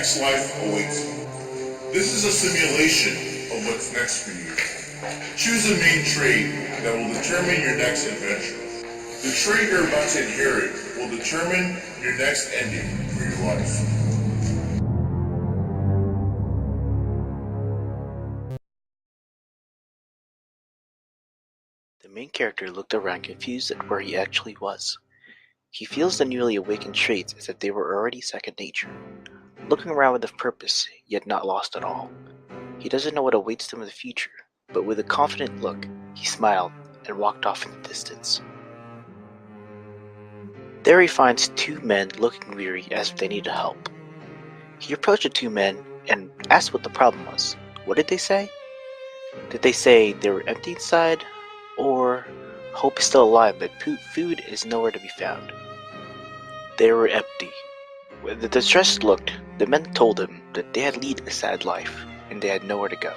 next life awaits you. This is a simulation of what's next for you. Choose a main trait that will determine your next adventure. The trait you're about to inherit will determine your next ending for your life. The main character looked around confused at where he actually was. He feels the newly awakened traits as if they were already second nature, looking around with a purpose, yet not lost at all. He doesn't know what awaits him in the future, but with a confident look, he smiled and walked off in the distance. There he finds two men looking weary as if they needed help. He approached the two men and asked what the problem was. What did they say? Did they say they were empty inside? Or hope is still alive but food is nowhere to be found? They were empty. With a distressed look, the men told him that they had led a sad life and they had nowhere to go.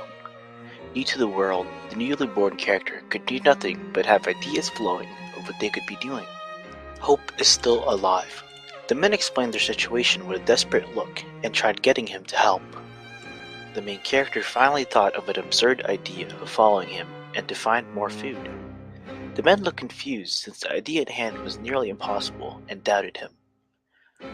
New to the world, the newly born character could do nothing but have ideas flowing of what they could be doing. Hope is still alive. The men explained their situation with a desperate look and tried getting him to help. The main character finally thought of an absurd idea of following him and to find more food. The men looked confused since the idea at hand was nearly impossible and doubted him.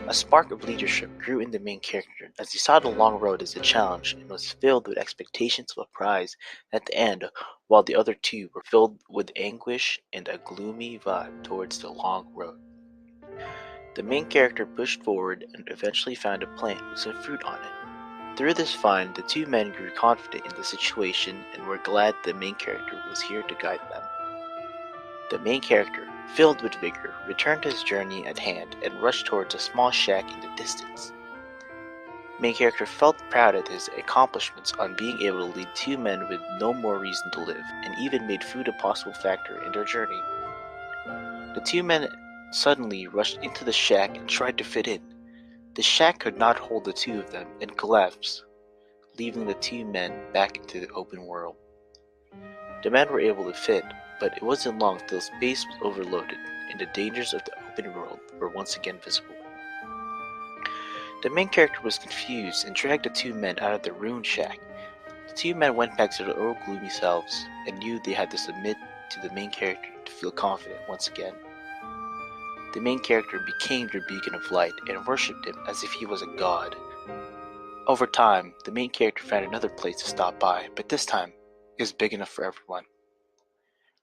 A spark of leadership grew in the main character as he saw the long road as a challenge and was filled with expectations of a prize at the end, while the other two were filled with anguish and a gloomy vibe towards the long road. The main character pushed forward and eventually found a plant with some fruit on it. Through this find, the two men grew confident in the situation and were glad the main character was here to guide them. The main character, filled with vigor, returned to his journey at hand and rushed towards a small shack in the distance. Main character felt proud at his accomplishments on being able to lead two men with no more reason to live, and even made food a possible factor in their journey. The two men suddenly rushed into the shack and tried to fit in. The shack could not hold the two of them and collapsed, leaving the two men back into the open world. The men were able to fit, but it wasn't long till space was overloaded and the dangers of the open world were once again visible. The main character was confused and dragged the two men out of the ruined shack. The two men went back to their old gloomy selves and knew they had to submit to the main character to feel confident once again. The main character became their beacon of light and worshipped him as if he was a god. Over time, the main character found another place to stop by, but this time, it was big enough for everyone.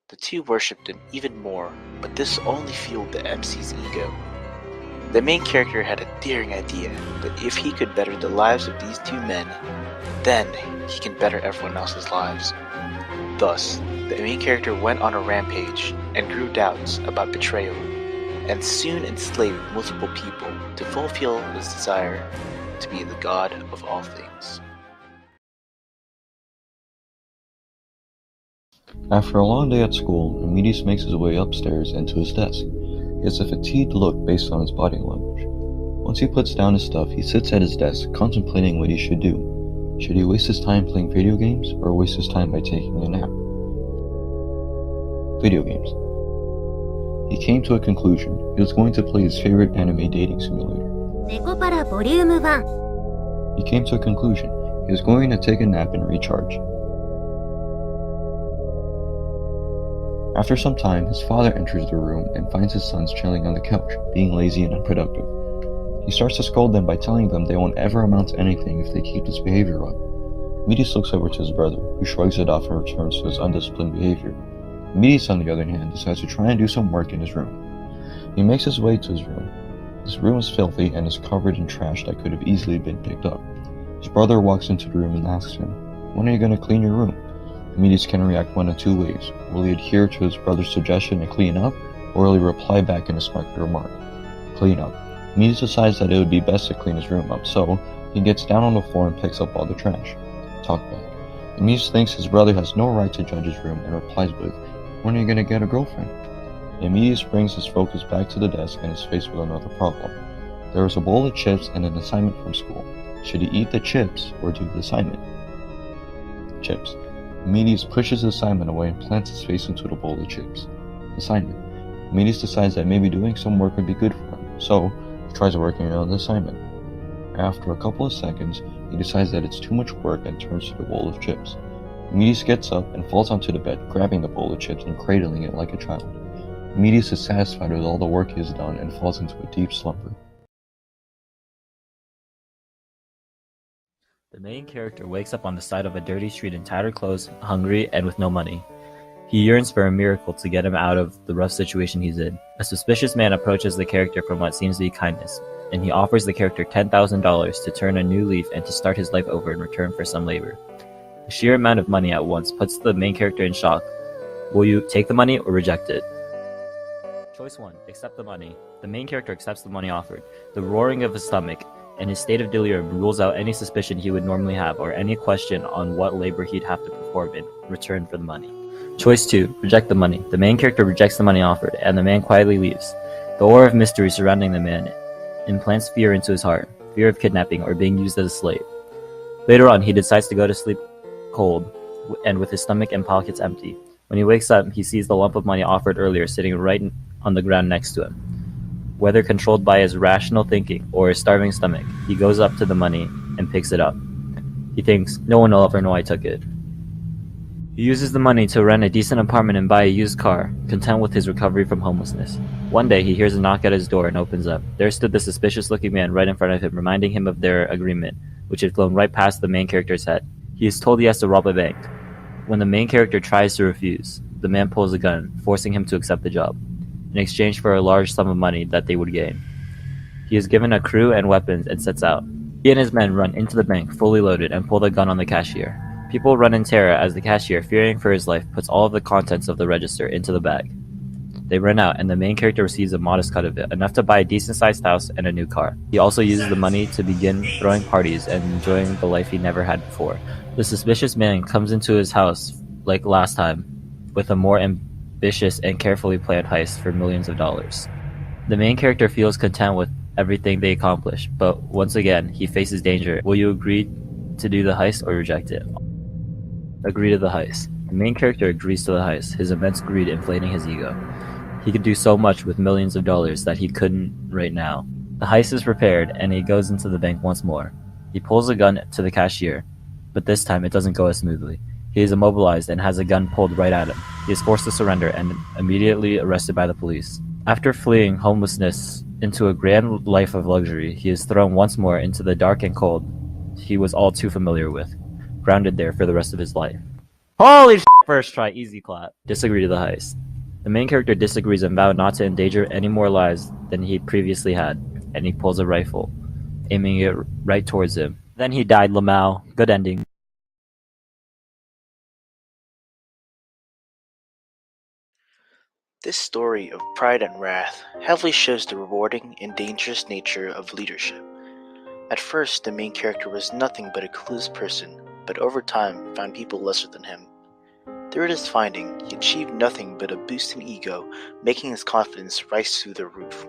The two worshipped him even more, but this only fueled the MC's ego. The main character had a daring idea that if he could better the lives of these two men, then he can better everyone else's lives. Thus, the main character went on a rampage and grew doubts about betrayal, and soon enslaved multiple people to fulfill his desire to be the god of all things. After a long day at school, Amidius makes his way upstairs and to his desk. He has a fatigued look based on his body language. Once he puts down his stuff, he sits at his desk, contemplating what he should do. Should he waste his time playing video games, or waste his time by taking a nap? Video games. He came to a conclusion. He was going to play his favorite anime dating simulator. He came to a conclusion. He was going to take a nap and recharge. After some time, his father enters the room and finds his sons chilling on the couch, being lazy and unproductive. He starts to scold them by telling them they won't ever amount to anything if they keep this behavior up. Amidius looks over to his brother, who shrugs it off and returns to his undisciplined behavior. Amidius, on the other hand, decides to try and do some work in his room. He makes his way to his room. His room is filthy and is covered in trash that could have easily been picked up. His brother walks into the room and asks him, "When are you going to clean your room?" Amidius can react one of two ways. Will he adhere to his brother's suggestion and clean up, or will he reply back in a smart remark? Clean up. Amidius decides that it would be best to clean his room up, so he gets down on the floor and picks up all the trash. Talk back. Amidius thinks his brother has no right to judge his room and replies with, "When are you going to get a girlfriend?" Amidius brings his focus back to the desk and is faced with another problem. There is a bowl of chips and an assignment from school. Should he eat the chips or do the assignment? Chips. Amidius pushes the assignment away and plants his face into the bowl of chips. Assignment. Amidius decides that maybe doing some work would be good for him, so he tries working on the assignment. After a couple of seconds, he decides that it's too much work and turns to the bowl of chips. Medius gets up and falls onto the bed, grabbing the bowl of chips and cradling it like a child. Medius is satisfied with all the work he has done and falls into a deep slumber. The main character wakes up on the side of a dirty street in tattered clothes, hungry, and with no money. He yearns for a miracle to get him out of the rough situation he's in. A suspicious man approaches the character from what seems to be kindness, and he offers the character $10,000 to turn a new leaf and to start his life over in return for some labor. The sheer amount of money at once puts the main character in shock. Will you take the money or reject it? Choice 1. Accept the money. The main character accepts the money offered. The roaring of his stomach and his state of delirium rules out any suspicion he would normally have or any question on what labor he'd have to perform in return for the money. Choice 2. Reject the money. The main character rejects the money offered, and the man quietly leaves. The aura of mystery surrounding the man implants fear into his heart, fear of kidnapping or being used as a slave. Later on, he decides to go to sleep cold and with his stomach and pockets empty. When he wakes up, he sees the lump of money offered earlier sitting right on the ground next to him. Whether controlled by his rational thinking or his starving stomach, he goes up to the money and picks it up. He thinks, no one will ever know I took it. He uses the money to rent a decent apartment and buy a used car, content with his recovery from homelessness. One day, he hears a knock at his door and opens up. There stood the suspicious-looking man right in front of him, reminding him of their agreement, which had flown right past the main character's head. He is told he has to rob a bank. When the main character tries to refuse, the man pulls a gun, forcing him to accept the job, in exchange for a large sum of money that they would gain. He is given a crew and weapons and sets out. He and his men run into the bank, fully loaded, and pull the gun on the cashier. People run in terror as the cashier, fearing for his life, puts all of the contents of the register into the bag. They run out, and the main character receives a modest cut of it, enough to buy a decent-sized house and a new car. He also uses the money to begin throwing parties and enjoying the life he never had before. The suspicious man comes into his house, like last time, with a more ambitious and carefully planned heist for millions of dollars. The main character feels content with everything they accomplish, but once again, he faces danger. Will you agree to do the heist or reject it? Agree to the heist. The main character agrees to the heist, his immense greed inflating his ego. He could do so much with millions of dollars that he couldn't right now. The heist is prepared, and he goes into the bank once more. He pulls a gun to the cashier, but this time it doesn't go as smoothly. He is immobilized and has a gun pulled right at him. He is forced to surrender and immediately arrested by the police. After fleeing homelessness into a grand life of luxury, he is thrown once more into the dark and cold he was all too familiar with, grounded there for the rest of his life. Holy shit! First try, easy clap. Disagree to the heist. The main character disagrees and vows not to endanger any more lives than he previously had, and he pulls a rifle, aiming it right towards him. Then he died, Lamau. Good ending. This story of pride and wrath heavily shows the rewarding and dangerous nature of leadership. At first, the main character was nothing but a clueless person, but over time found people lesser than him. Through this finding, he achieved nothing but a boost in ego, making his confidence rise through the roof.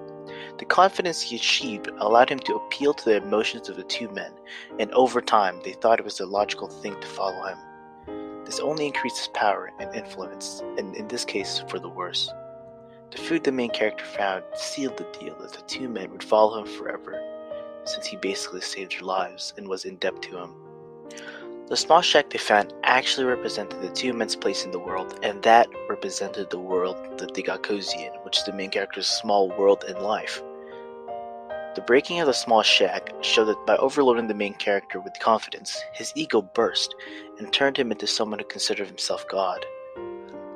The confidence he achieved allowed him to appeal to the emotions of the two men, and over time they thought it was the logical thing to follow him. This only increased his power and influence, and in this case for the worse. The food the main character found sealed the deal that the two men would follow him forever, since he basically saved their lives and was in debt to him. The small shack they found actually represented the two men's place in the world, and that represented the world that they got cozy in, which is the main character's small world in life. The breaking of the small shack showed that by overloading the main character with confidence, his ego burst and turned him into someone who considered himself God.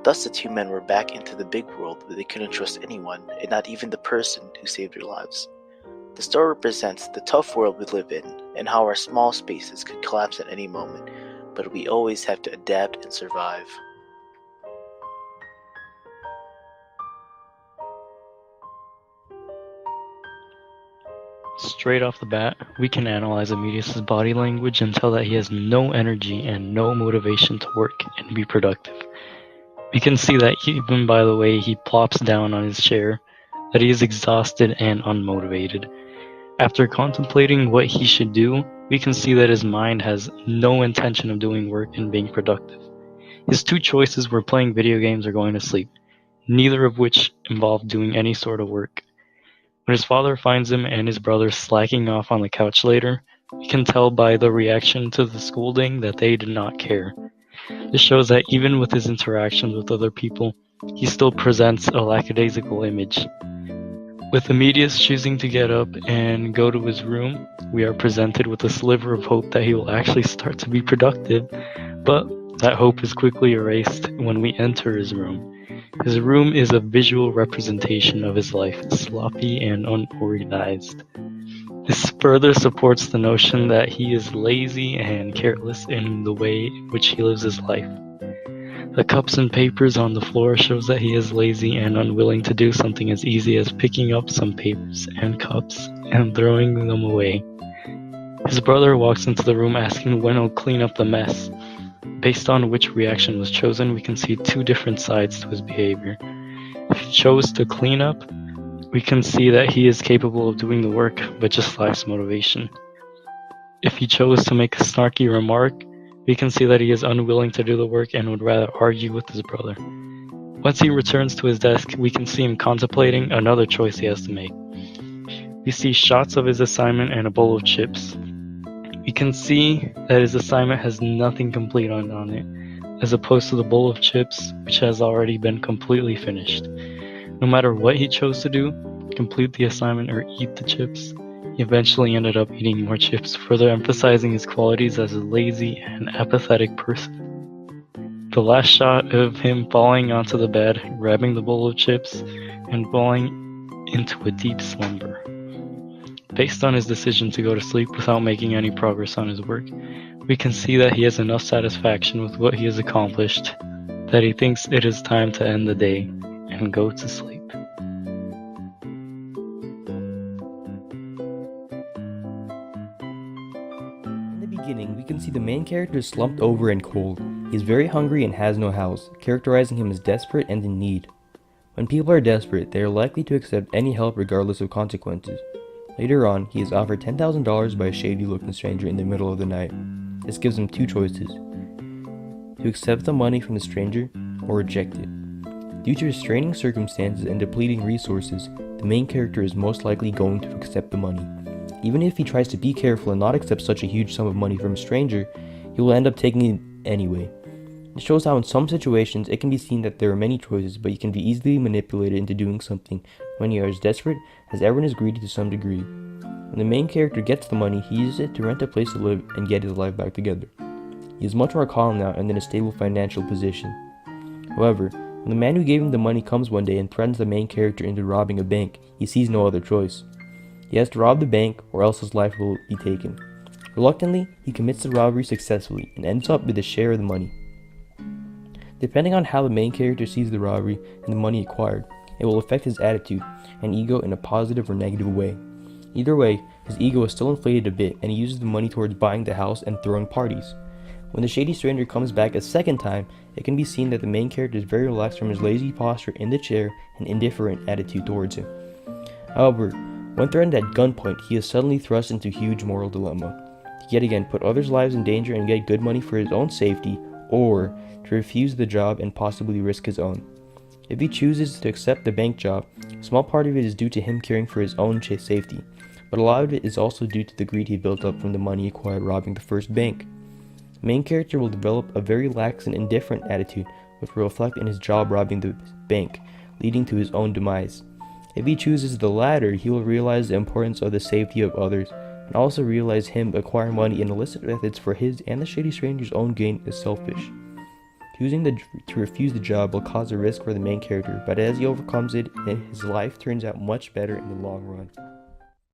Thus the two men were back into the big world where they couldn't trust anyone, and not even the person who saved their lives. The story represents the tough world we live in, and how our small spaces could collapse at any moment, but we always have to adapt and survive. Straight off the bat, we can analyze Emilius' body language and tell that he has no energy and no motivation to work and be productive. We can see that even by the way he plops down on his chair, that he is exhausted and unmotivated. After contemplating what he should do, we can see that his mind has no intention of doing work and being productive. His two choices were playing video games or going to sleep, neither of which involved doing any sort of work. When his father finds him and his brother slacking off on the couch later, we can tell by the reaction to the scolding that they did not care. This shows that even with his interactions with other people, he still presents a lackadaisical image. With Emedius choosing to get up and go to his room, we are presented with a sliver of hope that he will actually start to be productive, but that hope is quickly erased when we enter his room. His room is a visual representation of his life, sloppy and unorganized. This further supports the notion that he is lazy and careless in the way in which he lives his life. The cups and papers on the floor shows that he is lazy and unwilling to do something as easy as picking up some papers and cups and throwing them away. His brother walks into the room asking when he'll clean up the mess. Based on which reaction was chosen, we can see two different sides to his behavior. If he chose to clean up, we can see that he is capable of doing the work, but just lacks motivation. If he chose to make a snarky remark, we can see that he is unwilling to do the work and would rather argue with his brother. Once he returns to his desk, we can see him contemplating another choice he has to make. We see shots of his assignment and a bowl of chips. We can see that his assignment has nothing complete on it, as opposed to the bowl of chips, which has already been completely finished. No matter what he chose to do, complete the assignment or eat the chips, he eventually ended up eating more chips, further emphasizing his qualities as a lazy and apathetic person. The last shot of him falling onto the bed, grabbing the bowl of chips, and falling into a deep slumber. Based on his decision to go to sleep without making any progress on his work, we can see that he has enough satisfaction with what he has accomplished that he thinks it is time to end the day and go to sleep. In the beginning, we can see the main character is slumped over and cold. He is very hungry and has no house, characterizing him as desperate and in need. When people are desperate, they are likely to accept any help regardless of consequences. Later on, he is offered $10,000 by a shady-looking stranger in the middle of the night. This gives him two choices: to accept the money from the stranger or reject it. Due to restraining circumstances and depleting resources, the main character is most likely going to accept the money. Even if he tries to be careful and not accept such a huge sum of money from a stranger, he will end up taking it anyway. It shows how in some situations it can be seen that there are many choices, but you can be easily manipulated into doing something when you are as desperate as everyone is greedy to some degree. When the main character gets the money, he uses it to rent a place to live and get his life back together. He is much more calm now and in a stable financial position. However, when the man who gave him the money comes one day and threatens the main character into robbing a bank, he sees no other choice. He has to rob the bank or else his life will be taken. Reluctantly, he commits the robbery successfully and ends up with a share of the money. Depending on how the main character sees the robbery and the money acquired, it will affect his attitude and ego in a positive or negative way. Either way, his ego is still inflated a bit and he uses the money towards buying the house and throwing parties. When the shady stranger comes back a second time, it can be seen that the main character is very relaxed from his lazy posture in the chair and indifferent attitude towards him. However, when threatened at gunpoint, he is suddenly thrust into a huge moral dilemma. To yet again put others' lives in danger and get good money for his own safety, or to refuse the job and possibly risk his own. If he chooses to accept the bank job, a small part of it is due to him caring for his own safety, but a lot of it is also due to the greed he built up from the money acquired robbing the first bank. The main character will develop a very lax and indifferent attitude, which will reflect in his job robbing the bank, leading to his own demise. If he chooses the latter, he will realize the importance of the safety of others, and also realize him acquiring money in illicit methods for his and the shady stranger's own gain is selfish. Choosing to refuse the job will cause a risk for the main character, but as he overcomes it, his life turns out much better in the long run.